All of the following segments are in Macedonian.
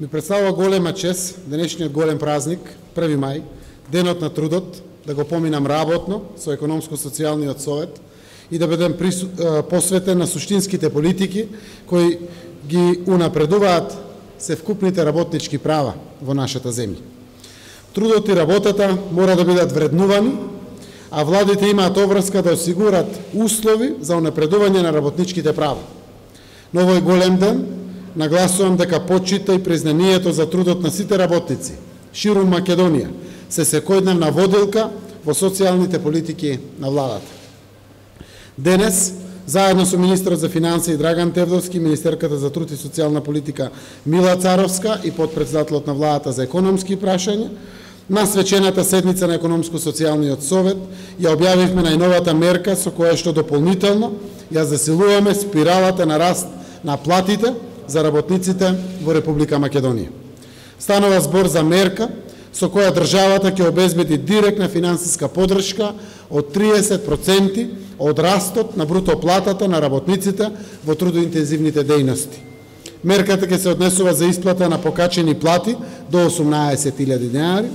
Ми представува голема чест денешниот голем празник, 1 мај, денот на трудот, да го поминам работно со економско-социјалниот совет и да бидем посветен на суштинските политики кои ги унапредуваат севкупните работнички права во нашата земја. Трудот и работата мора да бидат вреднувани, а владите имаат обврска да осигурат услови за унапредување на работничките права. На овој голем ден нагласувам дека почита и признанието за трудот на сите работници ширум Македонија се секојдневна водилка во социјалните политики на владата. Денес, заедно со министерот за финансии Драган Тевдовски, министерката за труд и социјална политика Мила Царовска и потпредседателот на владата за економски прашања, на свечената седница на економско-социјалниот совет ја објавивме најновата мерка со која што дополнително ја засилуваме спиралата на раст на платите за работниците во Република Македонија. Станува збор за мерка со која државата ќе обезбеди директна финансиска поддршка од 30% од растот на бруто платата на работниците во трудоинтензивните дејности. Мерката ќе се однесува за исплата на покачени плати до 18.000 денари,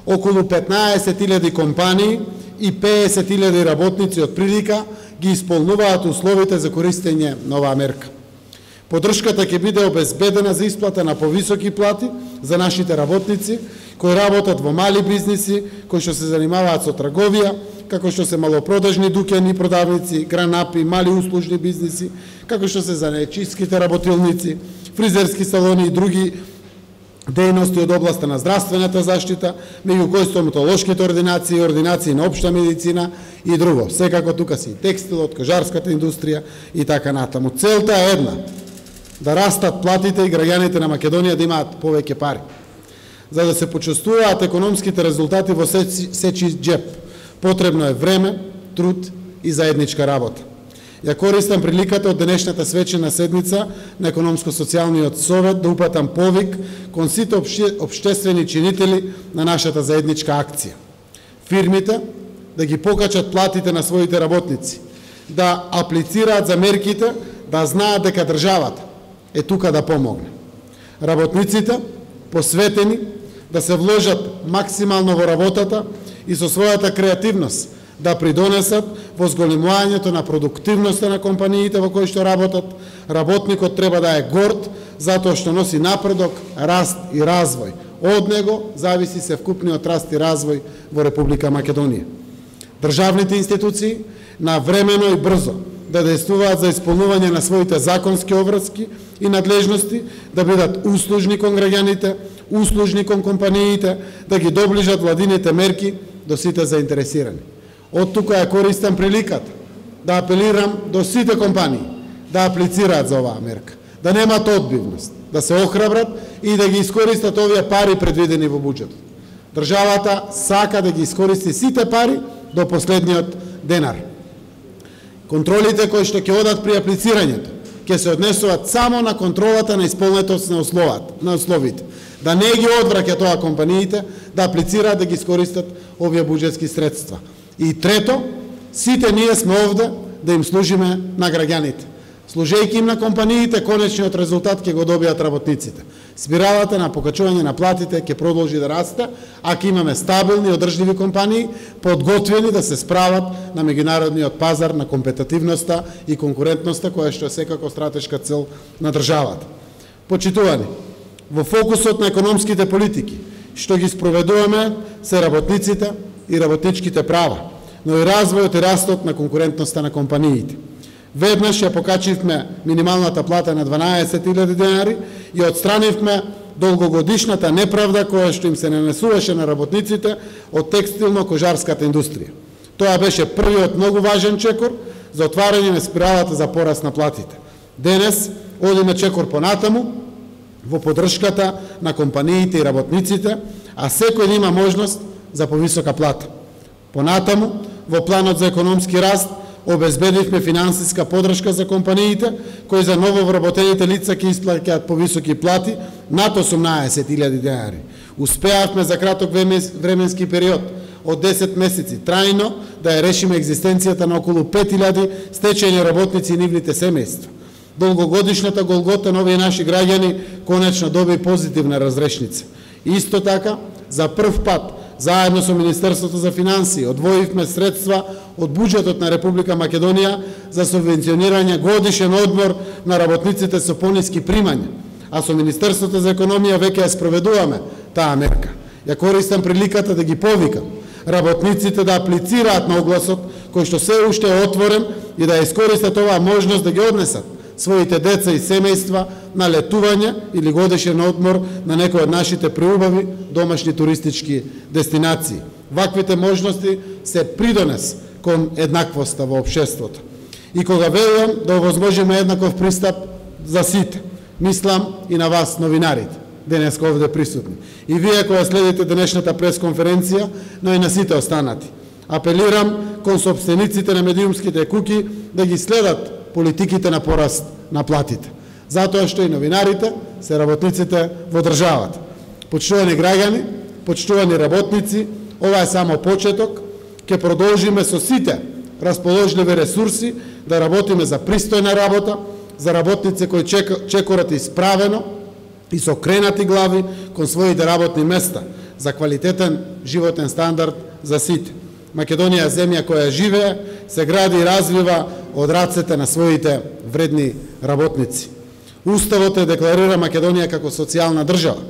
околу 15.000 компании и 50.000 работници од прилика ги исполнуваат условите за користење на оваа мерка. Поддршката ќе биде обезбедена за исплата на повисоки плати за нашите работници кои работат во мали бизниси, кои што се занимаваат со трговија, како што се малопродажни дуќани продавници, гранапи, мали услужни бизниси, како што се занаечиските работилници, фризерски салони и други дејности од областа на здравствената заштита, меѓу кои стоматолошките ординации, ординации на општа медицина и друго. Секако тука си текстилот, кожарската индустрија и така натаму. Целта е една: да растат платите и граѓаните на Македонија да имаат повеќе пари. За да се почувствуваат економските резултати во сечи џеп, потребно е време, труд и заедничка работа. Ја користам приликата од денешната свечена седница на економско-социјалниот совет да упатам повик кон сите општествени чинители на нашата заедничка акција. Фирмите да ги покачат платите на своите работници, да аплицираат за мерките, да знаат дека државата е тука да помогне. Работниците посветени да се вложат максимално во работата и со својата креативност да придонесат во зголемувањето на продуктивноста на компаниите во кои што работат. Работникот треба да е горд затоа што носи напредок, раст и развој. Од него зависи севкупниот раст и развој во Република Македонија. Државните институции навремено и брзо да действуваат за исполнување на своите законски обврски и надлежности, да бидат услужни кон граѓаните, услужни кон компаниите, да ги доближат владините мерки до сите заинтересирани. Од тука ја користам приликата да апелирам до сите компании да аплицираат за оваа мерка, да немат одбивност, да се охрабрат и да ги искористат овие пари предвидени во буџетот. Државата сака да ги искористи сите пари до последниот денар. Контролите кои што ќе одат при аплицирањето ќе се однесуваат само на контролата на исполнетост на условите. Да не ги одвраќа тоа компаниите да аплицираат да ги искористат овие буџетски средства. И трето, сите ние сме овде да им служиме на граѓаните. Служејќи им на компаниите, конечниот резултат ќе го добијат работниците. Спиралата на покачување на платите ќе продолжи да расте, а ќе имаме стабилни и одржливи компании, подготвени да се справат на меѓународниот пазар, на компетитивноста и конкурентноста, која што е секако стратешка цел на државата. Почитувани, во фокусот на економските политики, што ги спроведуваме, се работниците и работничките права, но и развојот и растот на конкурентноста на компаниите. Веднаш ја покачивме минималната плата на 12.000 денари и отстранивме долгогодишната неправда која што им се нанесуваше на работниците од текстилно-кожарската индустрија. Тоа беше првиот многу важен чекор за отварање на спиралата за пораст на платите. Денес одиме чекор понатаму во поддршката на компаниите и работниците, а секој има можност за повисока плата. Понатаму, во планот за економски раст, обезбедивме финансиска поддршка за компаниите, кои за нововработените лица ќе исплаќаат повисоки плати над 18.000 денари. Успеавме за краток временски период од 10 месеци трајно да ја решиме екзистенцијата на околу 5.000 стечајни работници и нивните семејства. долгогодишната голгота на овие наши граѓани конечно доби позитивна разрешница. Исто така, за прв пат, заедно со Министерството за финансии, одвоивме средства од буџетот на Република Македонија за субвенционирање годишен одмор на работниците со пониски примања, а со Министерството за економија веќе ја спроведуваме таа мерка. Ја користам приликата да ги повикам работниците да аплицираат на огласот кој што се уште е отворен и да искористат оваа можност да ги однесат своите деца и семејства на летување или годишен одмор на некој од нашите преубави домашни туристички дестинации. Ваквите можности се придонес кон еднаквоста во општеството. И кога велам да овозможиме еднаков пристап за сите, мислам и на вас, новинарите, денес овде присутни. И вие кога следите денешната пресконференција, но и на сите останати. Апелирам кон сопствениците на медиумските куки да ги следат политиките на пораст на платите. Затоа што и новинарите се работниците во државата. Почитувани граѓани, почитувани работници, ова е само почеток. Ќе продолжиме со сите расположливи ресурси да работиме за пристојна работа, за работници кои чекорат исправено и со кренати глави кон своите работни места, за квалитетен животен стандард за сите. Македонија е земја која живее, се гради и развива од рацете на своите вредни работници. Уставот е декларира Македонија како социјална држава.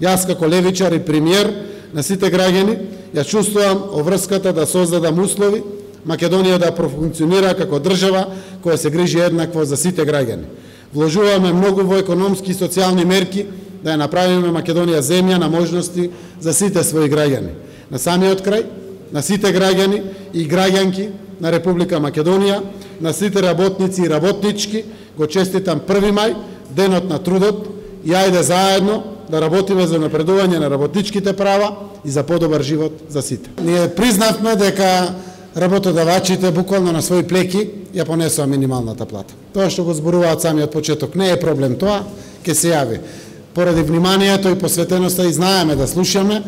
Јас како левичар и премиер на сите граѓани ја чувствувам обврската да создадам услови Македонија да профункционира како држава која се грижи еднакво за сите граѓани. Вложуваме многу во економски и социјални мерки да ја направиме Македонија земја на можности за сите своји граѓани. На самиот крај, на сите граѓани и граѓанки на Република Македонија, на сите работници и работнички, го честитам 1 мај, денот на трудот, и ајде заедно да работиме за напредување на работничките права и за подобар живот за сите. Ние признавме дека работодавачите буквално на своји плеки ја понесоа минималната плата. Тоа што го зборуваат самиот почеток не е проблем, тоа ќе се јави. Поради вниманието и посветеноста и знаеме да слушаме,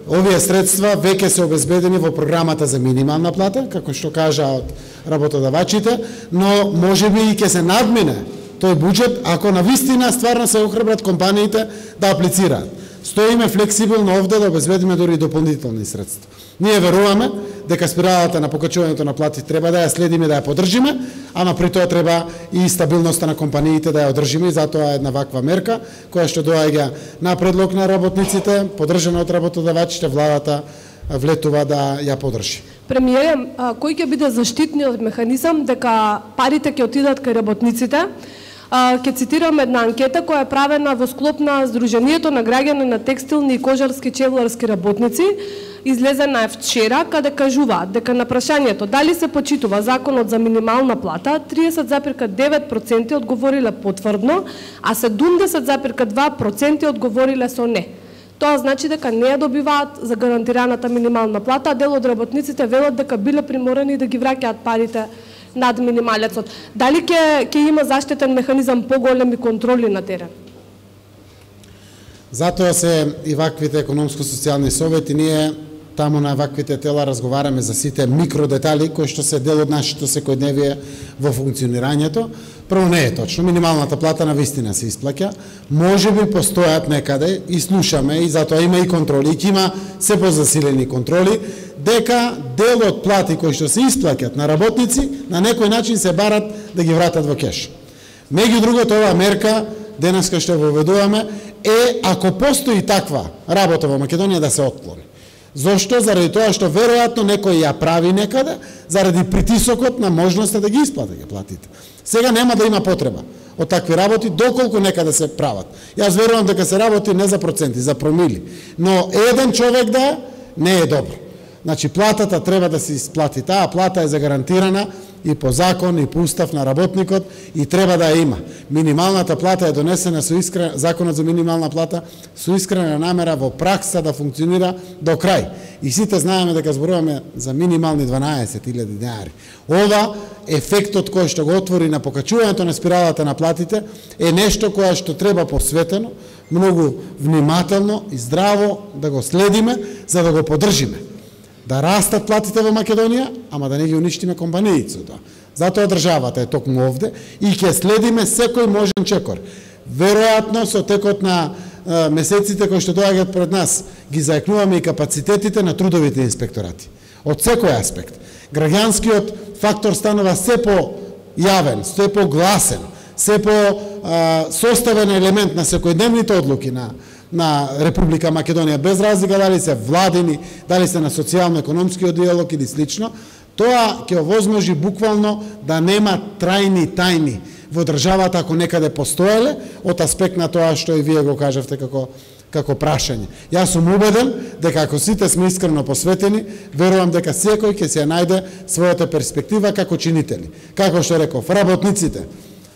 овие средства веќе се обезбедени во програмата за минимална плата, како што кажаат работодавачите, но можеби и ќе се надмине тој буџет ако навистина стварно се охрабрат компаниите да аплицираат. Стоиме флексибилно овде да обезбедиме дури дополнителни средства. Ние веруваме дека спиралата на покачувањето на плати треба да ја следиме, да ја поддржиме, ама при тоа треба и стабилноста на компаниите да ја одржиме, и затоа една ваква мерка која што доаѓа на предлог на работниците, поддржана од работодавачите, владата влетува да ја поддржи. Премиере, кој ќе биде заштитниот механизам дека парите ќе отидат кај работниците? Ќе цитирам една анкета која е правена во склоп на Сдруженијето на граѓани на текстилни и кожарски чевларски работници, излезена е вчера, каде кажуваат дека на прашањето дали се почитува законот за минимална плата, 30,9% одговориле потврдно, а 70,2% одговориле со не. Тоа значи дека не ја добиваат за гарантираната минимална плата, а дел од работниците велат дека биле приморани да ги враќаат парите над минималецот. Дали ќе има заштитен механизам поголеми контроли на терен? Затоа се и ваквите економско-социјални совети, ние таму на ваквите тела разговараме за сите микродетали кои што се дел од нашето секојдневие во функционирањето. Прво, не е точно, минималната плата на вистина се исплаќа, можеби постојат некаде и слушаме, и затоа има и контроли, и ќе има се позасилени контроли, дека дел од плати кои што се исплаќат на работници на некој начин се барат да ги вратат во кеш. Меѓу другото, оваа мерка денеска што воведуваме е ако постои таква работа во Македонија да се отклони. Зошто? Заради тоа што веројатно некој ја прави некаде, заради притисокот на можноста да ги исплати ги платите. Сега нема да има потреба од такви работи, доколку некаде се прават. Јас верувам дека се работи не за проценти, за промили, но еден човек да не е добро. Значи, платата треба да се исплати. Таа плата е загарантирана и по закон, и по устав на работникот, и треба да ја има. Минималната плата е донесена со законот за минимална плата со искрена намера во пракса да функционира до крај. И сите знаеме дека зборуваме за минимални 12.000 денари. Ова, ефектот кој што го отвори на покачувањето на спиралата на платите, е нешто кое што треба посветено, многу внимателно и здраво да го следиме, за да го поддржиме. Да растат платите во Македонија, ама да не ги уништиме компаниите. Затоа државата е токму овде и ќе следиме секој можен чекор. Веројатно со текот на месеците кои што доаѓаат пред нас, ги заекнуваме и капацитетите на трудовите инспекторати. Од секој аспект. Граѓанскиот фактор станува се по-јавен, се по-гласен, се по-составен елемент на секојдневните одлуки на Република Македонија, без разлика дали се владини, дали се на социјално-економскиот диалог или слично, тоа ќе овозможи буквално да нема трајни тајни во државата ако некаде постоеле, од аспект на тоа што и вие го кажавте како прашање. Јас сум убеден дека ако сите сме искрено посветени, верувам дека секој ќе се најде својата перспектива како чинители. Како што реков, работниците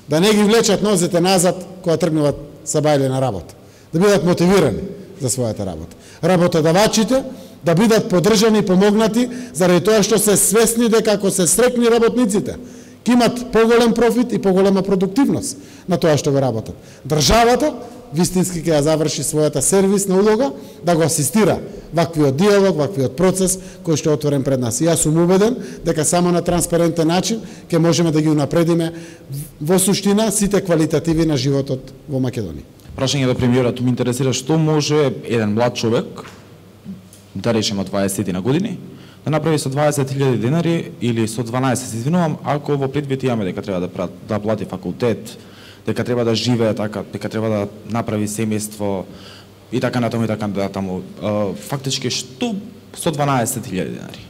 да не ги влечат нозете назад кога тргнуваат са бајле на работа, да бидат мотивирани за својата работа. Работодавачите да бидат поддржани и помогнати заради тоа што се свесни дека ако се срекни работниците, ќе имат поголем профит и поголема продуктивност на тоа што го работат. Државата вистински ќе ја заврши својата сервисна улога да го асистира ваквиот диалог, ваквиот процес кој што е отворен пред нас. И јас сум убеден дека само на транспарентен начин ќе можеме да ги унапредиме во суштина сите квалитативи на животот во Македонија. Прашање до премиерот ме интересира што може еден млад човек, да речеме од 20 на години, да направи со 20.000 денари или со 12, се извинувам, ако во предвид имаме дека треба да плати факултет, дека треба да живее така, дека треба да направи семејство и така натаму и така натаму. Фактички што со 12.000 денари?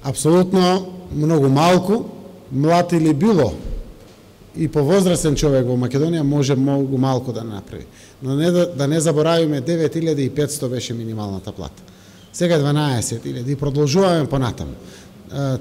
Апсолутно многу малку, млад или било и повозрастен човек во Македонија може многу малку да направи. Но да не заборавиме 9.500 беше минималната плата. Сега 12.000 и продолжуваме понатаму.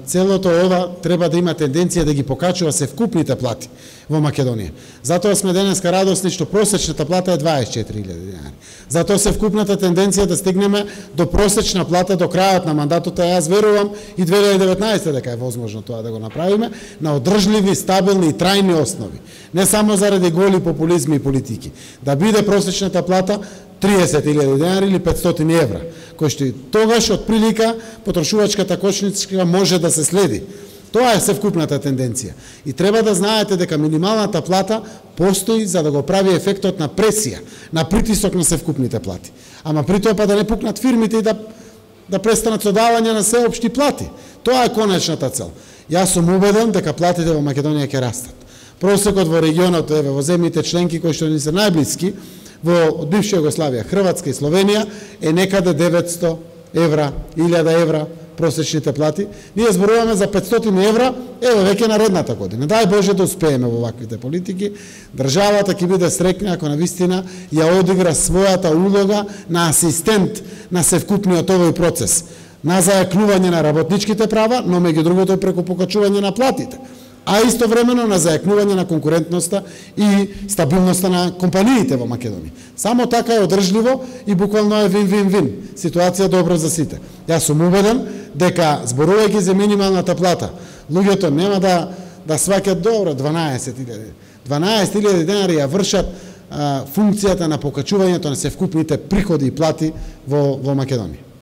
Целото ова треба да има тенденција да ги покачува севкупните плати во Македонија. Затоа сме денеска радосни што просечната плата е 24.000 денари. Затоа севкупната тенденција да стигнеме до просечна плата до крајот на мандатот, а јас верувам и 2019 дека е возможно тоа да го направиме на одржливи, стабилни и трајни основи. Не само заради голи популизми и политики. Да биде просечната плата 30.000 денари или 500 евра, кој што и тогаш од прилика потрошувачката кошничка може да се следи. Тоа е севкупната тенденција. И треба да знаете дека минималната плата постои за да го прави ефектот на пресија, на притисок на севкупните плати. Ама при тоа па да не пукнат фирмите и да престанат со давање на сеопшти плати. Тоа е конечната цел. Јас сум убеден дека платите во Македонија ќе растат. Просекот во регионот, во земјите членки кои што ни се најблиски, од бивша Југославија, Хрватска и Словенија е некаде 900 евра, 1000 евра просечните плати. Ние зборуваме за 500 евра, веќе наредната година. Дај Боже да успееме во ваквите политики. Државата ќе биде среќна ако навистина ја одигра својата улога на асистент на севкупниот овој процес, на зајакнување на работничките права, но меѓу другото преку покачување на платите, а истовремено на зајакнување на конкурентноста и стабилноста на компаниите во Македонија. Само така е одржливо и буквално е вин-вин-вин. Ситуација добро за сите. Јас сум убеден дека зборувајќи за минималната плата, луѓето нема да сваќат добро 12.000. 12.000 денари ја вршат функцијата на покачувањето на севкупните приходи и плати во Македонија.